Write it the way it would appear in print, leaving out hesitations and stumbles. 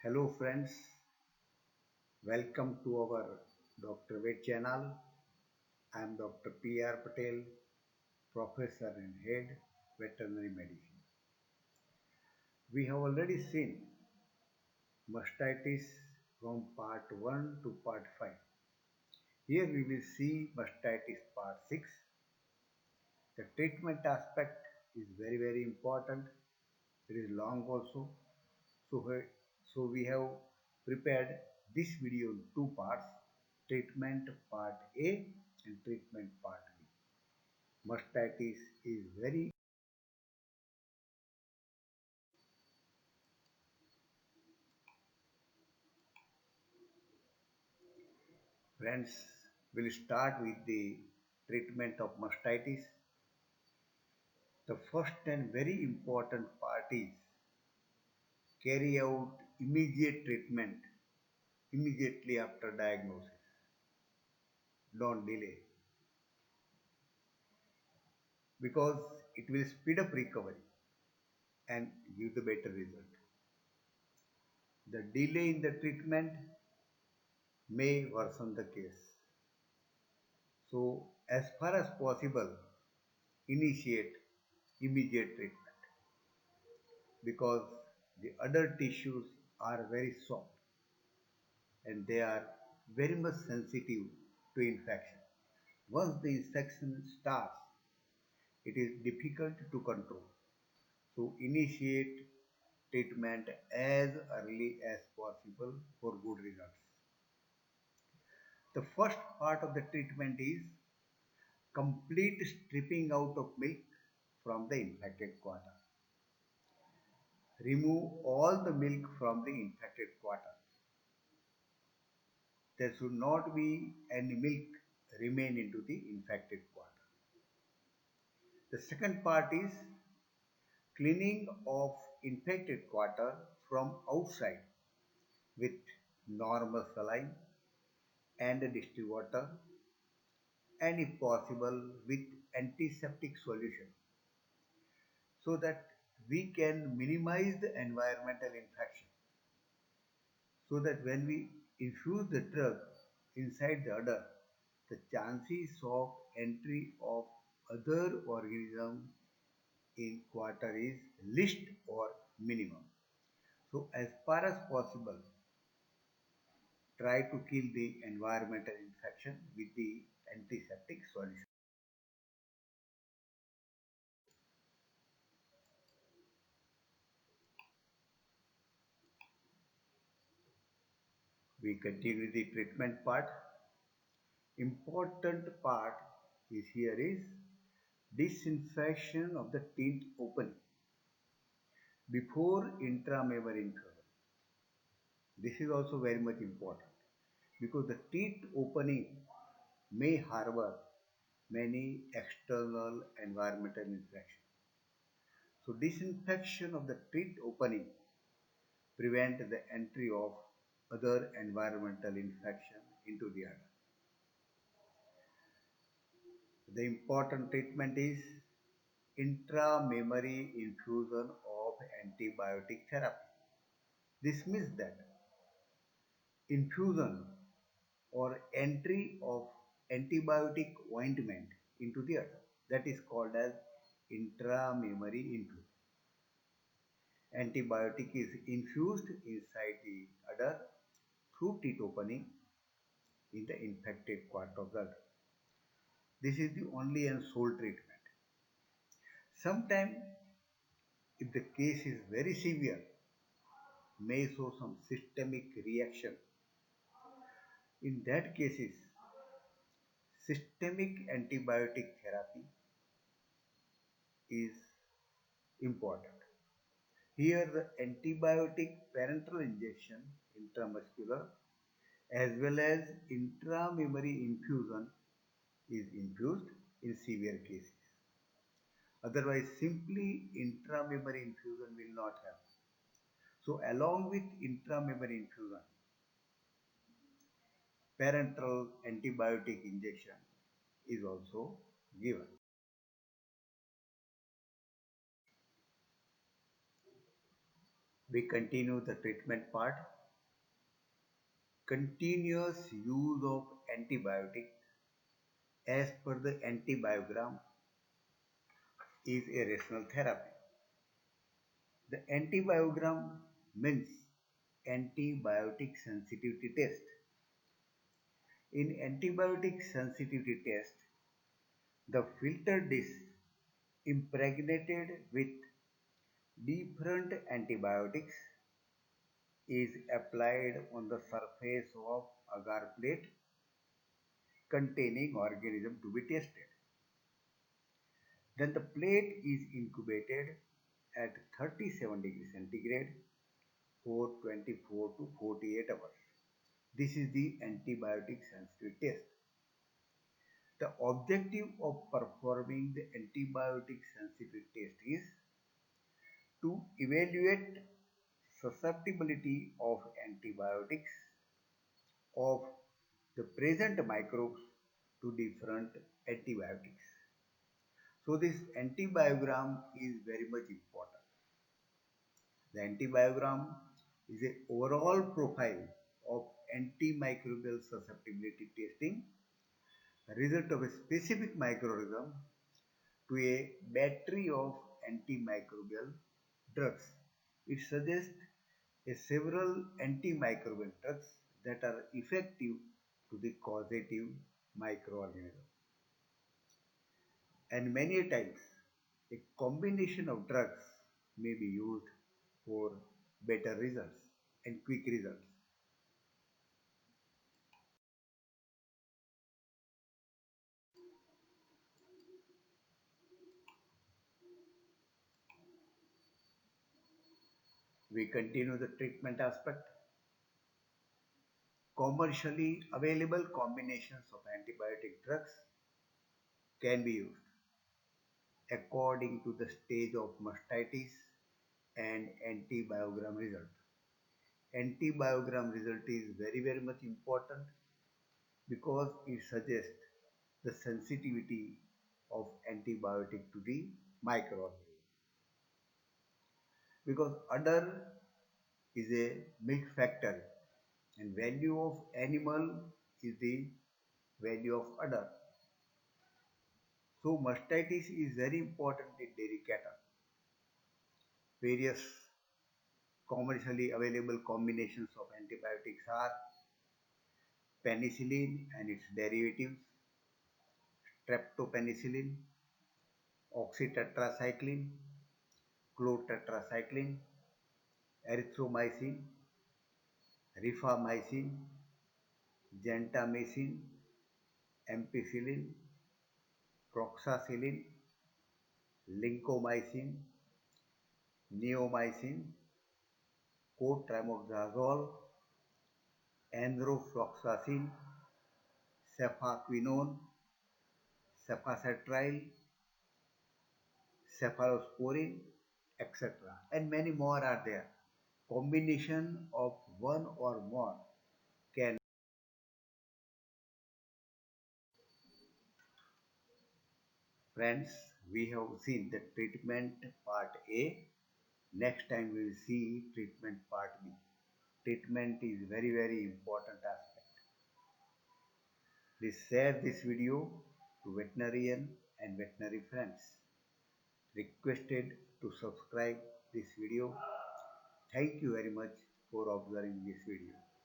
Hello friends, welcome to our Dr. Vet channel. I am Dr. P.R. Patel, Professor and Head Veterinary Medicine. We have already seen mastitis from part 1 to part 5. Here we will see mastitis part 6. The treatment aspect is very important. It is long also. So we have prepared this video in two parts, treatment part A and treatment part B. Mastitis is very friends will start with the treatment of mastitis. The first and very important part is carry out immediate treatment immediately after diagnosis. Don't delay because it will speed up recovery and give the better result. The delay in the treatment may worsen the case. So, as far as possible, initiate immediate treatment because the other tissues are very soft and they are very much sensitive to infection. Once the infection starts, it is difficult to control. So, initiate treatment as early as possible for good results. The first part of the treatment is complete stripping out of milk from the infected quarter. Remove all the milk from the infected quarter. There should not be any milk remain into the infected quarter. The second part is cleaning of infected quarter from outside with normal saline and distilled water and if possible with antiseptic solution so that we can minimize the environmental infection so that when we infuse the drug inside the udder, the chances of entry of other organism in quarter is least or minimum. So as far as possible, try to kill the environmental infection with the antiseptic solution. We continue the treatment part. Important part is here is disinfection of the teeth opening before intramammary infusion. This is also very much important because the teeth opening may harbor many external environmental infections. So disinfection of the teeth opening prevent the entry of other environmental infection into the udder. The important treatment is intramammary infusion of antibiotic therapy. This means that infusion or entry of antibiotic ointment into the udder, that is called as intramammary infusion. Antibiotic is infused inside the udder through teeth opening in the infected part of the udder. This is the only and sole treatment. Sometimes, if the case is very severe, may show some systemic reaction. In that cases, systemic antibiotic therapy is important. Here the antibiotic parenteral injection intramuscular as well as intramammary infusion is infused in severe cases. Otherwise simply intramammary infusion will not help. So along with intramammary infusion, parenteral antibiotic injection is also given. We continue the treatment part. continuous use of antibiotic as per the antibiogram is a rational therapy. The antibiogram means antibiotic sensitivity test. In antibiotic sensitivity test, the filter dish impregnated with different antibiotics is applied on the surface of agar plate containing organism to be tested. Then the plate is incubated at 37 degrees centigrade for 24 to 48 hours. This is the antibiotic sensitivity test. The objective of performing the antibiotic sensitivity test is to evaluate susceptibility of antibiotics of the present microbes to different antibiotics. So this antibiogram is very much important. The antibiogram is a overall profile of antimicrobial susceptibility testing, a result of a specific microorganism to a battery of antimicrobial drugs. It suggests a several antimicrobial drugs that are effective to the causative microorganism. And many times, a combination of drugs may be used for better results and quick results. We continue the treatment aspect. Commercially available combinations of antibiotic drugs can be used according to the stage of mastitis and antibiogram result. Antibiogram result is very much important because it suggests the sensitivity of antibiotic to the microorganism. Because udder is a milk factor and value of animal is the value of udder. So mastitis is very important in dairy cattle. Various commercially available combinations of antibiotics are penicillin and its derivatives, streptopenicillin, oxytetracycline, chlortetracycline, erythromycin, rifamycin, gentamicin, ampicillin, proxacillin, lincomycin, neomycin, cotrimoxazole, enrofloxacin, cefaquinone, cefacetril, cephalosporin, etc. And many more are there. Combination of one or more can. Friends, we have seen the treatment part A. Next time we will see treatment part B. Treatment is very important aspect. Please share this video to veterinarian and veterinary friends. Requested to subscribe this video. Thank you very much for observing this video.